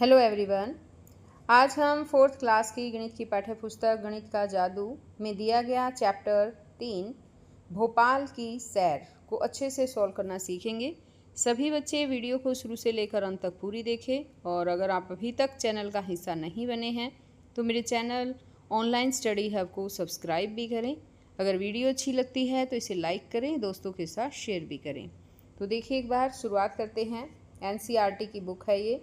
Hello everyone. आज हम fourth class की गणित की पाठ्य पुस्तक गणित का जादू में दिया गया चैप्टर 3 भोपाल की सैर को अच्छे से सॉल्व करना सीखेंगे। सभी बच्चे वीडियो को शुरू से लेकर अंत तक पूरी देखें और अगर आप अभी तक चैनल का हिस्सा नहीं बने हैं तो मेरे चैनल ऑनलाइन स्टडी हब को सब्सक्राइब भी करें। अगर वीडियो अच्छी लगती है तो इसे लाइक करें, दोस्तों के साथ शेयर भी करें। तो देखिए, एक बार शुरुआत करते हैं। एनसीईआरटी की बुक है ये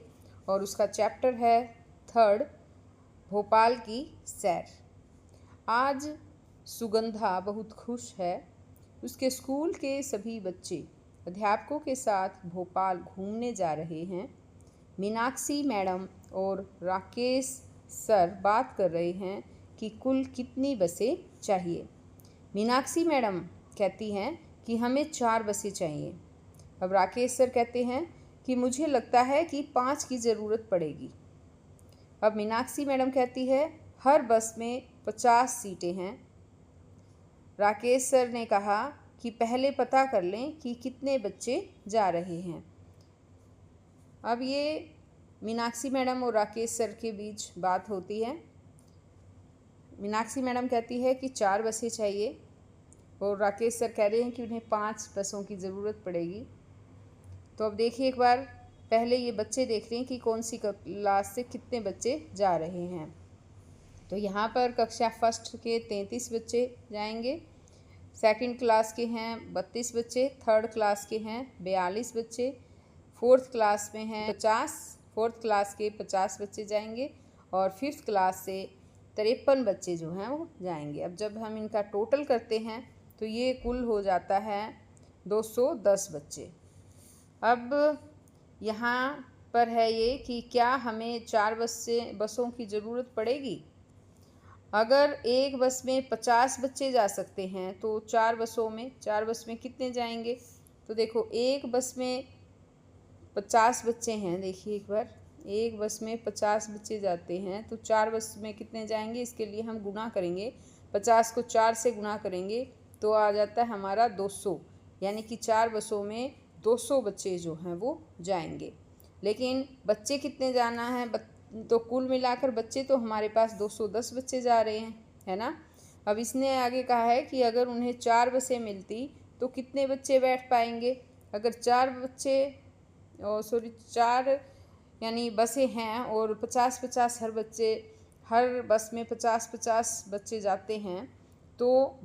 और उसका चैप्टर है 3 भोपाल की सैर। आज सुगंधा बहुत खुश है। उसके स्कूल के सभी बच्चे अध्यापकों के साथ भोपाल घूमने जा रहे हैं। मीनाक्षी मैडम और राकेश सर बात कर रहे हैं कि कुल कितनी बसें चाहिए। मीनाक्षी मैडम कहती हैं कि हमें 4 बसें चाहिए। अब राकेश सर कहते हैं कि मुझे लगता है कि 5 की ज़रूरत पड़ेगी। अब मीनाक्षी मैडम कहती है हर बस में 50 सीटें हैं। राकेश सर ने कहा कि पहले पता कर लें कि कितने बच्चे जा रहे हैं। अब ये मीनाक्षी मैडम और राकेश सर के बीच बात होती है। मीनाक्षी मैडम कहती है कि 4 बसें चाहिए और राकेश सर कह रहे हैं कि उन्हें 5 बसों की ज़रूरत पड़ेगी। तो अब देखिए, एक बार पहले ये बच्चे देख रहे हैं कि कौन सी क्लास से कितने बच्चे जा रहे हैं। तो यहाँ पर कक्षा फर्स्ट के 33 बच्चे जाएंगे, सेकंड क्लास के हैं 32 बच्चे, थर्ड क्लास के हैं 42 बच्चे, फोर्थ क्लास में हैं 50, फोर्थ क्लास के 50 बच्चे जाएंगे और फिफ्थ क्लास से 53 बच्चे जो हैं वो जाएंगे। अब जब हम इनका टोटल करते हैं तो ये कुल हो जाता है 210 बच्चे। अब यहाँ पर है ये कि क्या हमें 4 बसों की ज़रूरत पड़ेगी। अगर एक बस में 50 बच्चे जा सकते हैं तो 4 बस में कितने जाएंगे। तो देखो, एक बस में 50 बच्चे हैं। देखिए एक बार, एक बस में 50 बच्चे जाते हैं तो 4 बस में कितने जाएंगे। इसके लिए हम गुना करेंगे, 50 को 4 से गुना करेंगे तो आ जाता है हमारा 200, यानी कि 4 बसों में 200 बच्चे जो हैं वो जाएंगे। लेकिन बच्चे कितने जाना है, तो कुल मिलाकर बच्चे तो हमारे पास 210 बच्चे जा रहे हैं, है ना। अब इसने आगे कहा है कि अगर उन्हें 4 बसें मिलती तो कितने बच्चे बैठ पाएंगे। अगर 4 यानी बसें हैं और 50-50 हर बस में 50-50 बच्चे जाते हैं तो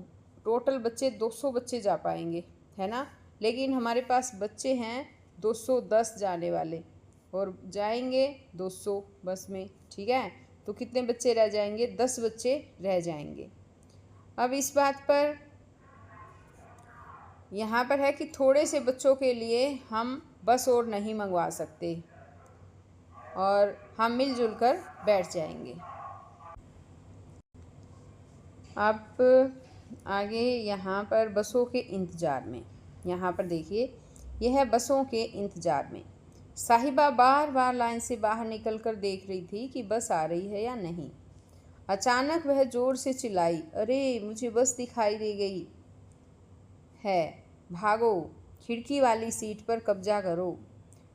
टोटल बच्चे 200 बच्चे जा पाएंगे, है ना। लेकिन हमारे पास बच्चे हैं 210 जाने वाले और जाएंगे 200 बस में, ठीक है। तो कितने बच्चे रह जाएंगे, 10 बच्चे रह जाएंगे। अब इस बात पर यहाँ पर है कि थोड़े से बच्चों के लिए हम बस और नहीं मंगवा सकते और हम मिलजुल कर बैठ जाएंगे। अब आगे यहाँ पर बसों के इंतज़ार में, यहाँ पर देखिए, यह है बसों के इंतज़ार में। साहिबा बार बार लाइन से बाहर निकलकर देख रही थी कि बस आ रही है या नहीं। अचानक वह ज़ोर से चिल्लाई, अरे मुझे बस दिखाई दे गई है, भागो, खिड़की वाली सीट पर कब्जा करो।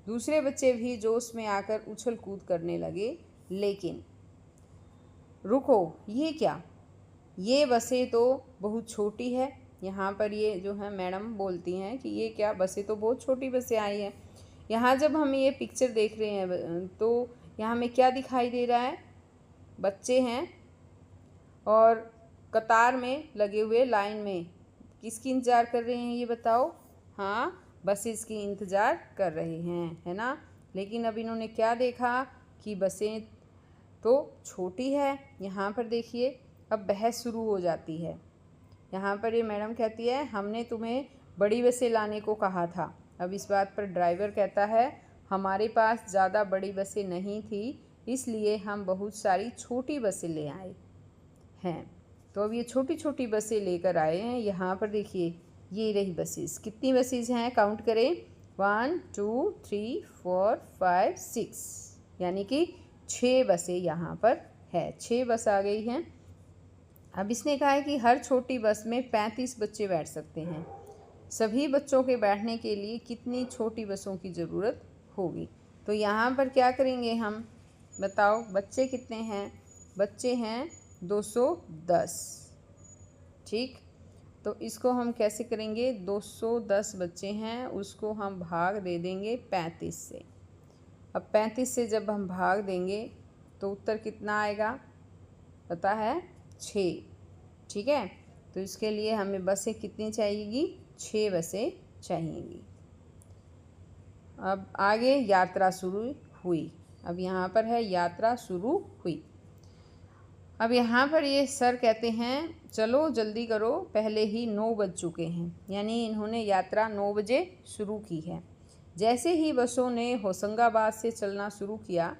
दूसरे बच्चे भी जोश में आकर उछल कूद करने लगे। लेकिन रुको, ये क्या, ये बसें तो बहुत छोटी है। यहाँ पर ये जो है मैडम बोलती हैं कि ये क्या, बसें तो बहुत छोटी बसें आई हैं। यहाँ जब हम ये पिक्चर देख रहे हैं तो यहाँ हमें क्या दिखाई दे रहा है, बच्चे हैं और कतार में लगे हुए लाइन में किसकी इंतज़ार कर रहे हैं, ये बताओ। हाँ, बसेस की इंतज़ार कर रहे हैं, है ना। लेकिन अब इन्होंने क्या देखा कि बसें तो छोटी है। यहाँ पर देखिए, अब बहस शुरू हो जाती है। यहाँ पर ये मैडम कहती है हमने तुम्हें बड़ी बसें लाने को कहा था। अब इस बात पर ड्राइवर कहता है हमारे पास ज़्यादा बड़ी बसें नहीं थी, इसलिए हम बहुत सारी छोटी बसें ले आए हैं। तो अब ये छोटी छोटी बसें लेकर आए हैं। यहाँ पर देखिए, ये रही बसेस। कितनी बसेस हैं, काउंट करें, 1 2 3 4 5 6, यानी कि 6 बसें यहाँ पर है। 6 बस आ गई हैं। अब इसने कहा है कि हर छोटी बस में 35 बच्चे बैठ सकते हैं। सभी बच्चों के बैठने के लिए कितनी छोटी बसों की ज़रूरत होगी। तो यहाँ पर क्या करेंगे हम, बताओ बच्चे कितने हैं? बच्चे हैं 210। ठीक, तो इसको हम कैसे करेंगे? 210 बच्चे हैं, उसको हम भाग दे देंगे 35 से। अब 35 से जब हम भाग देंगे तो उत्तर कितना आएगा? पता है? 6। ठीक है, तो इसके लिए हमें बसें कितनी चाहिएगी? 6 बसें चाहिएगी। अब आगे यात्रा शुरू हुई। अब यहाँ पर है यात्रा शुरू हुई। अब यहाँ पर ये सर कहते हैं चलो जल्दी करो, पहले ही 9 बज चुके हैं, यानी इन्होंने यात्रा 9 बजे शुरू की है। जैसे ही बसों ने होशंगाबाद से चलना शुरू किया,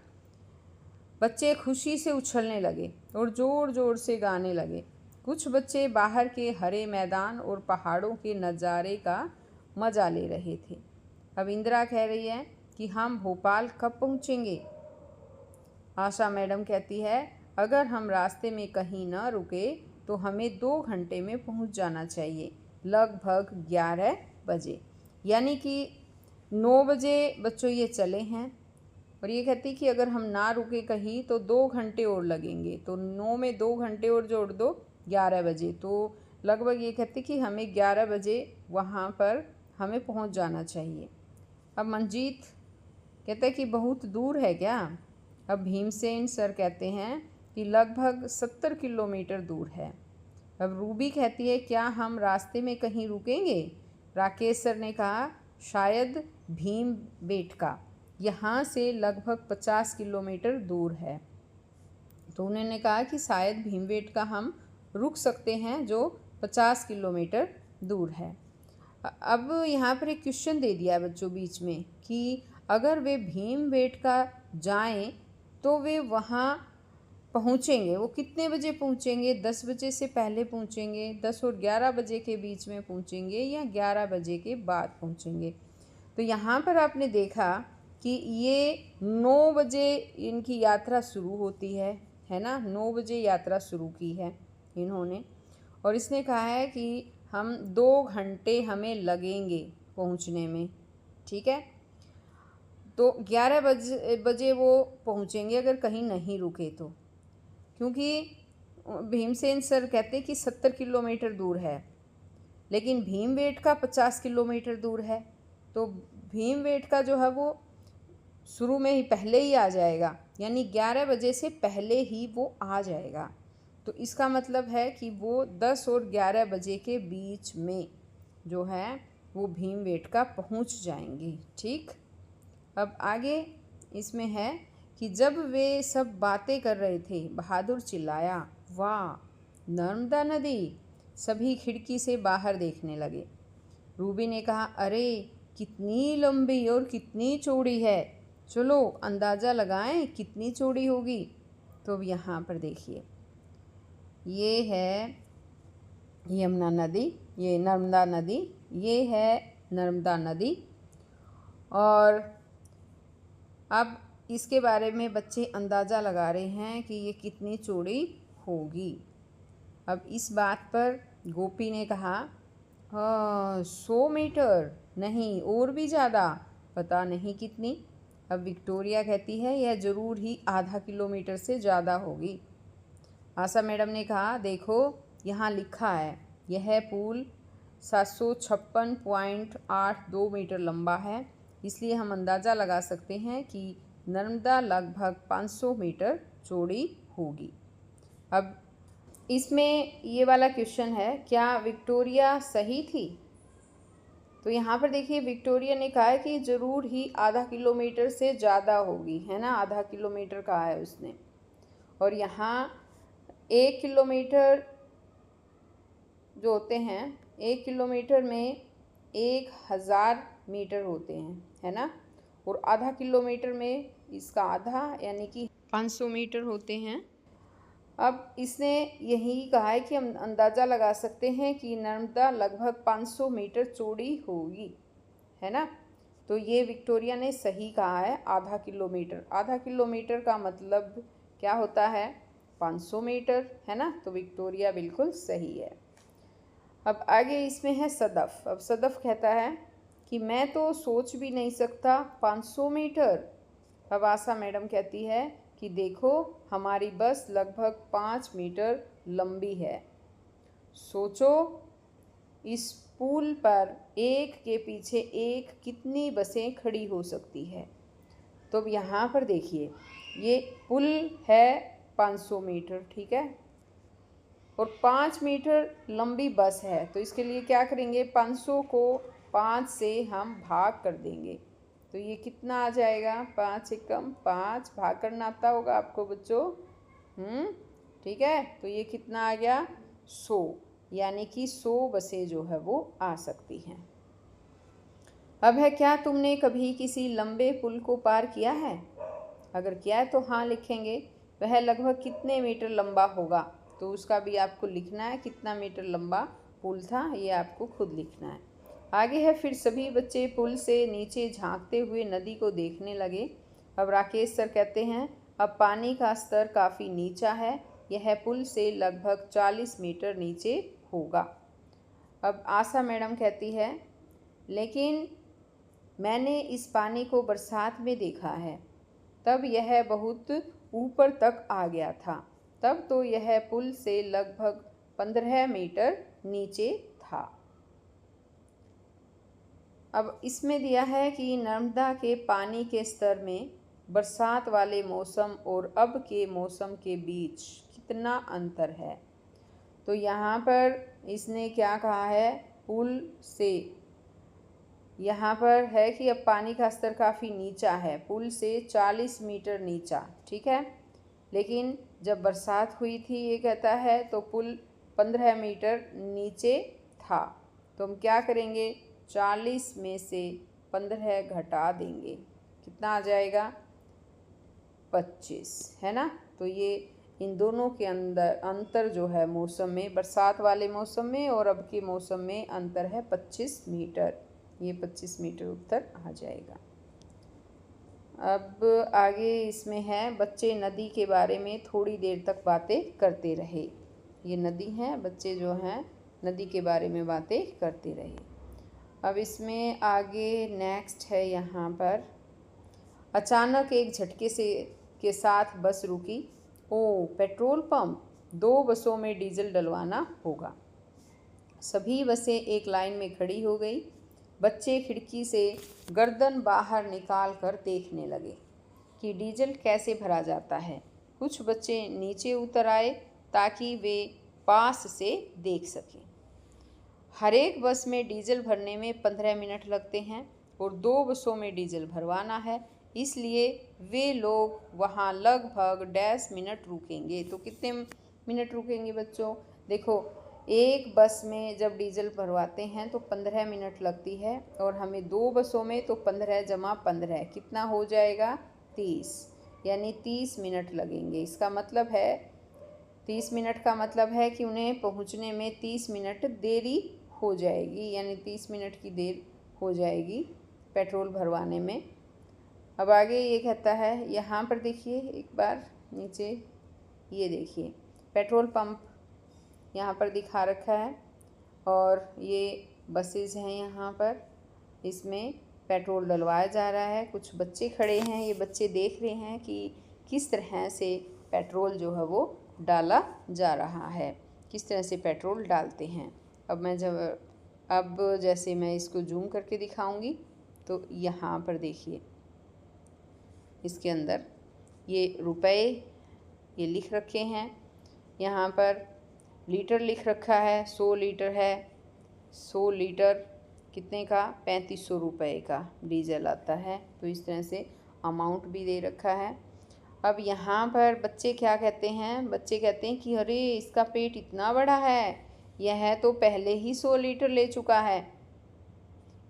बच्चे खुशी से उछलने लगे और ज़ोर ज़ोर से गाने लगे। कुछ बच्चे बाहर के हरे मैदान और पहाड़ों के नज़ारे का मज़ा ले रहे थे। अब इंदिरा कह रही है कि हम भोपाल कब पहुँचेंगे? आशा मैडम कहती है अगर हम रास्ते में कहीं न रुके तो हमें 2 घंटे में पहुँच जाना चाहिए, लगभग 11 बजे। यानी कि 9 बजे बच्चों ये चले हैं और ये कहती कि अगर हम ना रुके कहीं तो 2 घंटे और लगेंगे, तो 9 में 2 घंटे और जोड़ दो 11 बजे, तो लगभग ये कहती कि हमें 11 बजे वहाँ पर हमें पहुँच जाना चाहिए। अब मंजीत कहता है कि बहुत दूर है क्या? अब भीमसेन सर कहते हैं कि लगभग 70 किलोमीटर दूर है। अब रूबी कहती है क्या हम रास्ते में कहीं रुकेंगे? राकेश सर ने कहा शायद भीमबेटका यहाँ से लगभग 50 किलोमीटर दूर है। तो उन्होंने कहा कि शायद भीमबेटका हम रुक सकते हैं जो 50 किलोमीटर दूर है। अब यहाँ पर एक क्वेश्चन दे दिया है बच्चों बीच में कि अगर वे भीमबेटका जाएं तो वे वहाँ पहुँचेंगे, वो कितने बजे पहुँचेंगे? 10 बजे से पहले पहुँचेंगे, 10 और 11 बजे के बीच में पहुँचेंगे या 11 बजे के बाद पहुँचेंगे? तो यहाँ पर आपने देखा कि ये 9 बजे इनकी यात्रा शुरू होती है ना? 9 बजे यात्रा शुरू की है इन्होंने, और इसने कहा है कि हम 2 घंटे हमें लगेंगे पहुँचने में। ठीक है, तो 11 बजे वो पहुँचेंगे अगर कहीं नहीं रुके तो, क्योंकि भीमसेन सर कहते कि 70 किलोमीटर दूर है, लेकिन भीमबेटका 50 किलोमीटर दूर है, तो भीमबेटका जो है वो शुरू में ही पहले ही आ जाएगा, यानी 11 बजे से पहले ही वो आ जाएगा। तो इसका मतलब है कि वो 10 और 11 बजे के बीच में जो है वो भीमबेटका पहुंच जाएंगे। ठीक, अब आगे इसमें है कि जब वे सब बातें कर रहे थे, बहादुर चिल्लाया वाह नर्मदा नदी। सभी खिड़की से बाहर देखने लगे। रूबी ने कहा अरे कितनी लंबी और कितनी चौड़ी है, चलो अंदाज़ा लगाएं कितनी चौड़ी होगी। तो अब यहाँ पर देखिए, ये है यमुना नदी, ये नर्मदा नदी, ये है नर्मदा नदी, और अब इसके बारे में बच्चे अंदाज़ा लगा रहे हैं कि ये कितनी चौड़ी होगी। अब इस बात पर गोपी ने कहा 100 मीटर नहीं और भी ज़्यादा, पता नहीं कितनी। अब विक्टोरिया कहती है यह ज़रूर ही आधा किलोमीटर से ज़्यादा होगी। आशा मैडम ने कहा देखो यहाँ लिखा है यह पुल 756.82 मीटर लंबा है, इसलिए हम अंदाज़ा लगा सकते हैं कि नर्मदा लगभग 500 मीटर चौड़ी होगी। अब इसमें ये वाला क्वेश्चन है क्या विक्टोरिया सही थी? तो यहाँ पर देखिए विक्टोरिया ने कहा है कि ज़रूर ही आधा किलोमीटर से ज़्यादा होगी, है ना, आधा किलोमीटर कहा है उसने। और यहाँ 1 किलोमीटर जो होते हैं, 1 किलोमीटर में 1000 मीटर होते हैं, है ना, और आधा किलोमीटर में इसका आधा यानी कि 500 मीटर होते हैं। अब इसने यही कहा है कि हम अंदाज़ा लगा सकते हैं कि नर्मदा लगभग 500 मीटर चौड़ी होगी, है ना। तो ये विक्टोरिया ने सही कहा है, आधा किलोमीटर। आधा किलोमीटर का मतलब क्या होता है? 500 मीटर, है ना। तो विक्टोरिया बिल्कुल सही है। अब आगे इसमें है सदफ। अब सदफ कहता है कि मैं तो सोच भी नहीं सकता 500 मीटर। अब आशा मैडम कहती है कि देखो हमारी बस लगभग 5 मीटर लंबी है। सोचो इस पुल पर एक के पीछे एक कितनी बसें खड़ी हो सकती है। तो अब यहाँ पर देखिए, ये पुल है 500 मीटर, ठीक है, और 5 मीटर लंबी बस है। तो इसके लिए क्या करेंगे, 500 को 5 से हम भाग कर देंगे। तो ये कितना आ जाएगा, 5 एकम 5, भाग करना आता होगा आपको बच्चों। ठीक है, तो ये कितना आ गया, 100, यानी कि 100 बसें जो है वो आ सकती हैं। अब है, क्या तुमने कभी किसी लंबे पुल को पार किया है? अगर किया है तो हाँ लिखेंगे। वह लगभग कितने मीटर लंबा होगा, तो उसका भी आपको लिखना है, कितना मीटर लंबा पुल था ये आपको खुद लिखना है। आगे है, फिर सभी बच्चे पुल से नीचे झांकते हुए नदी को देखने लगे। अब राकेश सर कहते हैं, अब पानी का स्तर काफ़ी नीचा है, यह पुल से लगभग 40 मीटर नीचे होगा। अब आशा मैडम कहती है, लेकिन मैंने इस पानी को बरसात में देखा है, तब यह बहुत ऊपर तक आ गया था, तब तो यह पुल से लगभग 15 मीटर नीचे था। अब इसमें दिया है कि नर्मदा के पानी के स्तर में बरसात वाले मौसम और अब के मौसम के बीच कितना अंतर है। तो यहाँ पर इसने क्या कहा है, पुल से, यहाँ पर है कि अब पानी का स्तर काफ़ी नीचा है, पुल से 40 मीटर नीचा, ठीक है, लेकिन जब बरसात हुई थी ये कहता है तो पुल 15 मीटर नीचे था। तो हम क्या करेंगे, 40 में से 15 घटा देंगे, कितना आ जाएगा, 25, है ना। तो ये इन दोनों के अंदर अंतर जो है मौसम में, बरसात वाले मौसम में और अब के मौसम में अंतर है 25 मीटर। ये 25 मीटर उत्तर आ जाएगा। अब आगे इसमें है, बच्चे नदी के बारे में थोड़ी देर तक बातें करते रहे। ये नदी है, बच्चे जो हैं नदी के बारे में बातें करते रहे। अब इसमें आगे नेक्स्ट है, यहाँ पर अचानक एक झटके से के साथ बस रुकी। ओ पेट्रोल पंप, 2 बसों में डीजल डलवाना होगा। सभी बसें एक लाइन में खड़ी हो गई। बच्चे खिड़की से गर्दन बाहर निकाल कर देखने लगे कि डीजल कैसे भरा जाता है। कुछ बच्चे नीचे उतर आए ताकि वे पास से देख सकें। हर एक बस में डीजल भरने में 15 मिनट लगते हैं और 2 बसों में डीजल भरवाना है, इसलिए वे लोग वहाँ लगभग 10 मिनट रुकेंगे। तो कितने मिनट रुकेंगे बच्चों, देखो एक बस में जब डीजल भरवाते हैं तो 15 मिनट लगती है, और हमें 2 बसों में तो 15 जमा 15 कितना हो जाएगा, 30, यानी 30 मिनट लगेंगे। इसका मतलब है 30 मिनट का मतलब है कि उन्हें पहुंचने में 30 मिनट देरी हो जाएगी, यानी 30 मिनट की देर हो जाएगी पेट्रोल भरवाने में। अब आगे ये कहता है, यहाँ पर देखिए एक बार नीचे, ये देखिए पेट्रोल पंप यहाँ पर दिखा रखा है और ये बसेस हैं यहाँ पर, इसमें पेट्रोल डलवाया जा रहा है। कुछ बच्चे खड़े हैं, ये बच्चे देख रहे हैं कि किस तरह से पेट्रोल जो है वो डाला जा रहा है, किस तरह से पेट्रोल डालते हैं। अब जैसे मैं इसको जूम करके दिखाऊंगी तो यहाँ पर देखिए, इसके अंदर ये रुपए ये लिख रखे हैं, यहाँ पर लीटर लिख रखा है, 100 लीटर है, 100 लीटर कितने का, 3500 रुपये का डीजल आता है। तो इस तरह से अमाउंट भी दे रखा है। अब यहाँ पर बच्चे क्या कहते हैं, बच्चे कहते हैं कि अरे इसका पेट इतना बड़ा है, यह तो पहले ही 100 लीटर ले चुका है,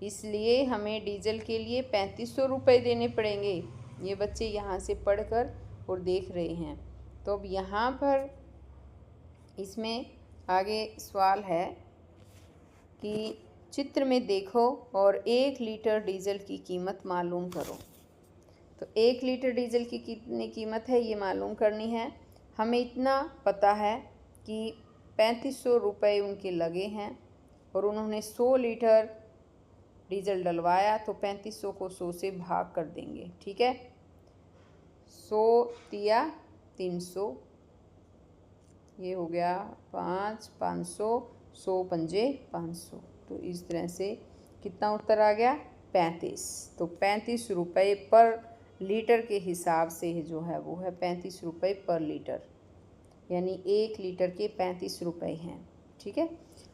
इसलिए हमें डीजल के लिए 3500 रुपये देने पड़ेंगे। ये बच्चे यहाँ से पढ़कर और देख रहे हैं। तो अब यहाँ पर इसमें आगे सवाल है कि चित्र में देखो और 1 लीटर डीजल की कीमत मालूम करो। तो 1 लीटर डीजल की कितनी कीमत है ये मालूम करनी है। हमें इतना पता है कि 3500 रुपये उनके लगे हैं और उन्होंने 100 लीटर डीजल डलवाया, तो 3500 को 100 से भाग कर देंगे, ठीक है। 100 तिया 300, ये हो गया 5, 500, 100 पंजे 500। तो इस तरह से कितना उत्तर आ गया 35। तो 35 रुपये पर लीटर के हिसाब से जो है वो है 35 रुपये पर लीटर, यानी 1 लीटर के 35 रुपये हैं। ठीक है।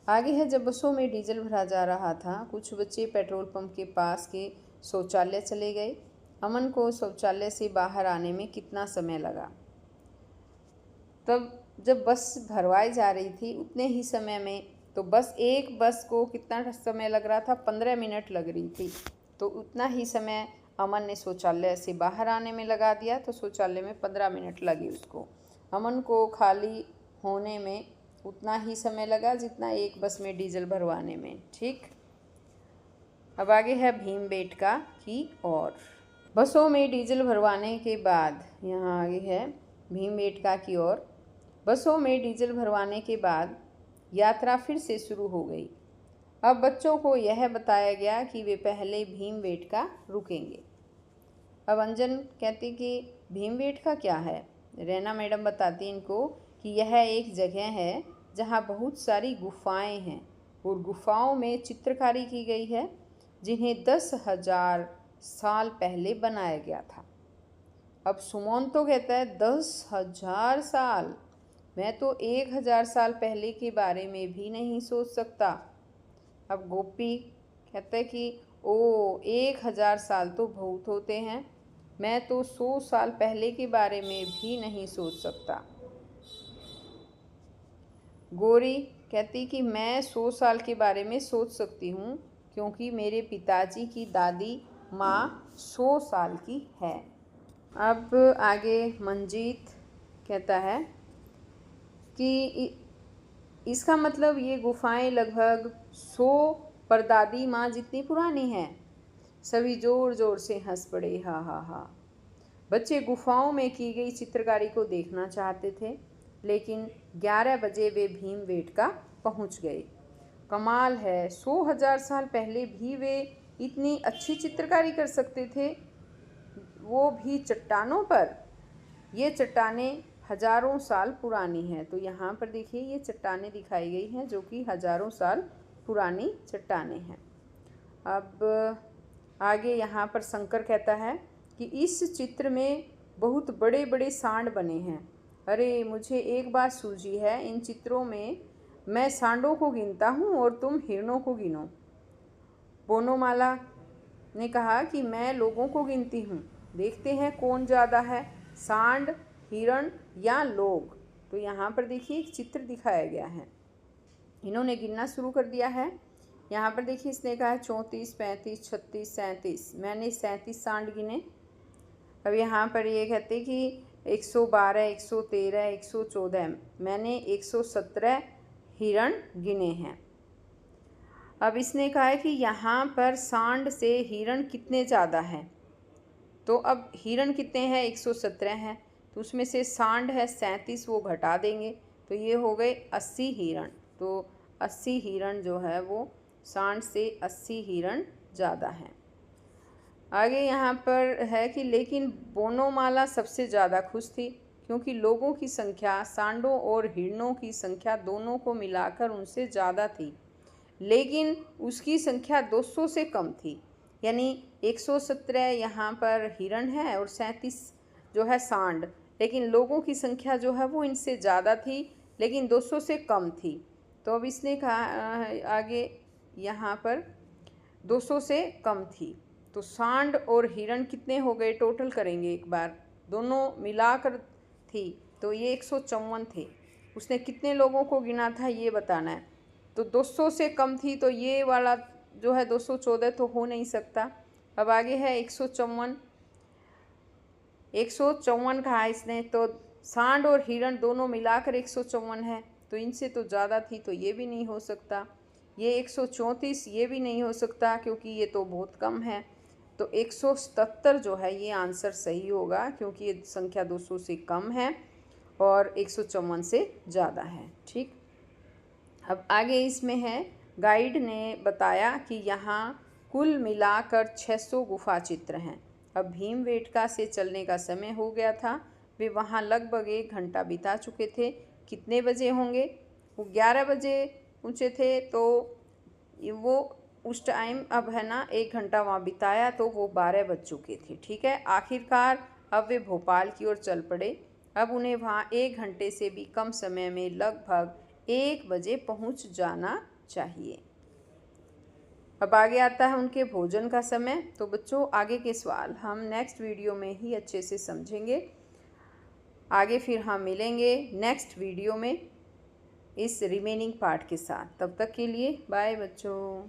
आगे है, जब बसों में डीजल भरा जा रहा था, कुछ बच्चे पेट्रोल पंप के पास के शौचालय चले गए। अमन को शौचालय से बाहर आने में कितना समय लगा? तब जब बस भरवाई जा रही थी उतने ही समय में, तो एक बस को कितना समय लग रहा था? 15 मिनट लग रही थी। तो उतना ही समय अमन ने शौचालय से बाहर आने में लगा दिया, तो शौचालय में 15 मिनट लगे उसको। अमन को खाली होने में उतना ही समय लगा जितना एक बस में डीजल भरवाने में। ठीक। अब आगे है भीमबेटका की ओर। बसों में डीजल भरवाने के बाद, यहाँ आगे है भीमबेटका की ओर। बसों में डीजल भरवाने के बाद यात्रा फिर से शुरू हो गई। अब बच्चों को यह बताया गया कि वे पहले भीमबेटका रुकेंगे। अब अंजन कहती कि भीमबेटका क्या है? रैना मैडम बताती इनको कि यह एक जगह है जहाँ बहुत सारी गुफाएं हैं और गुफाओं में चित्रकारी की गई है जिन्हें 10,000 साल पहले बनाया गया था। अब सुमन तो कहता है 10,000 साल, मैं तो 1,000 साल पहले के बारे में भी नहीं सोच सकता। अब गोपी कहते हैं कि ओ 1,000 साल तो बहुत होते हैं, मैं तो 100 साल पहले के बारे में भी नहीं सोच सकता। गौरी कहती कि मैं 100 साल के बारे में सोच सकती हूँ क्योंकि मेरे पिताजी की दादी माँ 100 साल की है। अब आगे मंजीत कहता है कि इसका मतलब ये गुफाएं लगभग 100 परदादी माँ जितनी पुरानी हैं। सभी जोर जोर से हंस पड़े, हा हा हा। बच्चे गुफाओं में की गई चित्रकारी को देखना चाहते थे, लेकिन 11 बजे वे भीमबेटका पहुंच गए। कमाल है, 100,000 साल पहले भी वे इतनी अच्छी चित्रकारी कर सकते थे, वो भी चट्टानों पर। ये चट्टानें हजारों साल पुरानी हैं। तो यहाँ पर देखिए ये चट्टानें दिखाई गई हैं जो कि हजारों साल पुरानी चट्टानें हैं। अब आगे यहाँ पर शंकर कहता है कि इस चित्र में बहुत बड़े बड़े सांड बने हैं। अरे मुझे एक बात सूझी है, इन चित्रों में मैं सांडों को गिनता हूँ और तुम हिरणों को गिनो। बोनोमाला ने कहा कि मैं लोगों को गिनती हूँ, देखते हैं कौन ज़्यादा है, सांड, हिरण या लोग। तो यहाँ पर देखिए एक चित्र दिखाया गया है, इन्होंने गिनना शुरू कर दिया है। यहाँ पर देखिए इसने कहा 34, 35, 36, 37, मैंने 37 सांड गिने। अब यहाँ पर ये कहते कि 112, 113, 114, मैंने 117 हिरण गिने हैं। अब इसने कहा है कि यहाँ पर सांड से हिरण कितने ज़्यादा हैं। तो अब हिरण कितने हैं? 117 हैं, तो उसमें से सांड है 37, वो घटा देंगे तो ये हो गए 80 हिरण। तो 80 हिरण जो है वो सांड से 80 हिरण ज़्यादा हैं। आगे यहाँ पर है कि लेकिन बोनोमाला सबसे ज़्यादा खुश थी क्योंकि लोगों की संख्या सांडों और हिरणों की संख्या दोनों को मिलाकर उनसे ज़्यादा थी, लेकिन उसकी संख्या 200 से कम थी। यानी 117 यहाँ पर हिरण है और 37 जो है सांड, लेकिन लोगों की संख्या जो है वो इनसे ज़्यादा थी लेकिन 200 से कम थी। तो अब इसने कहा आगे यहाँ पर 200 से कम थी, तो सांड और हिरण कितने हो गए? टोटल करेंगे एक बार, दोनों मिलाकर थी तो ये 154 थे। उसने कितने लोगों को गिना था ये बताना है। तो 200 से कम थी तो ये वाला जो है 214 तो हो नहीं सकता। अब आगे है 154, 154 कहा इसने, तो सांड और हिरण दोनों मिलाकर 154 है, तो इनसे तो ज़्यादा थी तो ये भी नहीं हो सकता। ये 134 ये भी नहीं हो सकता क्योंकि ये तो बहुत कम है। तो 177 जो है ये आंसर सही होगा क्योंकि ये संख्या 200 से कम है और 154 से ज़्यादा है। ठीक। अब आगे इसमें है, गाइड ने बताया कि यहाँ कुल मिलाकर 600 गुफा चित्र हैं। अब भीमबेटका से चलने का समय हो गया था। वे वहाँ लगभग 1 घंटा बिता चुके थे। कितने बजे होंगे? वो 11 बजे पहुँचे थे, तो वो उस टाइम अब है ना 1 घंटा वहाँ बिताया, तो वो 12 बज चुके थे। ठीक है, आखिरकार अब वे भोपाल की ओर चल पड़े। अब उन्हें वहाँ 1 घंटे से भी कम समय में लगभग 1 बजे पहुँच जाना चाहिए। अब आगे आता है उनके भोजन का समय। तो बच्चों, आगे के सवाल हम नेक्स्ट वीडियो में ही अच्छे से समझेंगे। आगे फिर हम मिलेंगे नेक्स्ट वीडियो में इस रिमेनिंग पार्ट के साथ। तब तक के लिए बाय बच्चों।